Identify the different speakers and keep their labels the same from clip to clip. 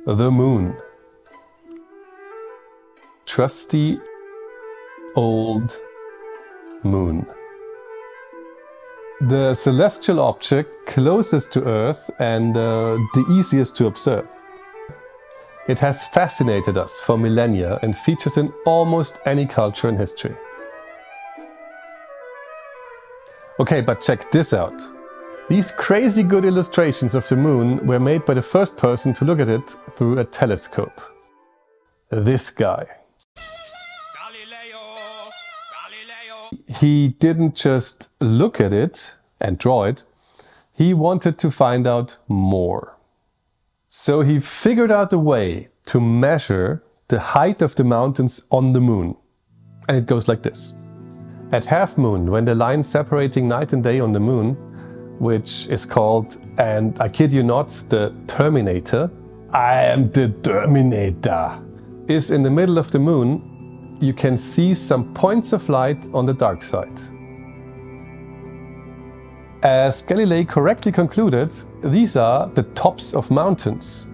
Speaker 1: The moon. Trusty old moon. The celestial object closest to Earth and the easiest to observe. It has fascinated us for millennia and features in almost any culture in history. Okay, but check this out. These crazy good illustrations of the moon were made by the first person to look at it through a telescope. This guy. He didn't just look at it and draw it, he wanted to find out more. So he figured out a way to measure the height of the mountains on the moon. And it goes like this. At half moon, when the line separating night and day on the moon, which is called, and I kid you not, the Terminator, I am the Terminator, is in the middle of the moon, you can see some points of light on the dark side. As Galilei correctly concluded, these are the tops of mountains.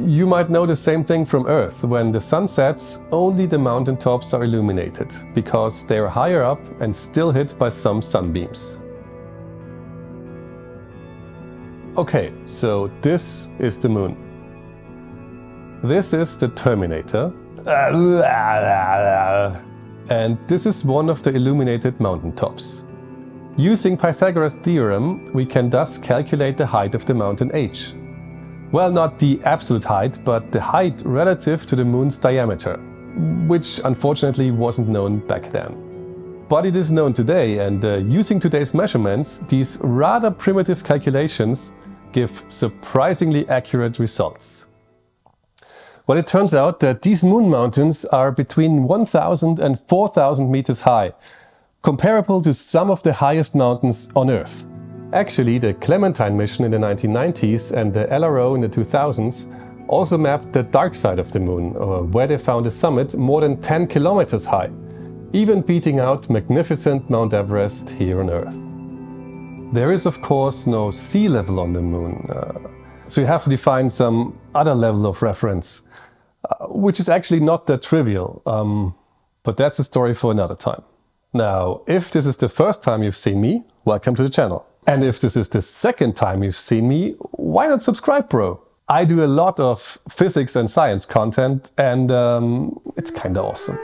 Speaker 1: You might know the same thing from Earth. When the sun sets, only the mountain tops are illuminated, because they are higher up and still hit by some sunbeams. Okay, so this is the moon. This is the Terminator. And this is one of the illuminated mountain tops. Using Pythagoras' theorem, we can thus calculate the height of the mountain H. Well, not the absolute height, but the height relative to the moon's diameter, which unfortunately wasn't known back then. But it is known today, and using today's measurements, these rather primitive calculations give surprisingly accurate results. Well, it turns out that these moon mountains are between 1,000 and 4,000 meters high, comparable to some of the highest mountains on Earth. Actually, the Clementine mission in the 1990s and the LRO in the 2000s also mapped the dark side of the moon, where they found a summit more than 10 kilometers high, even beating out magnificent Mount Everest here on Earth. There is, of course, no sea level on the moon, so you have to define some other level of reference, which is actually not that trivial, but that's a story for another time. Now, if this is the first time you've seen me, welcome to the channel. And if this is the second time you've seen me, why not subscribe, bro? I do a lot of physics and science content, and it's kinda awesome.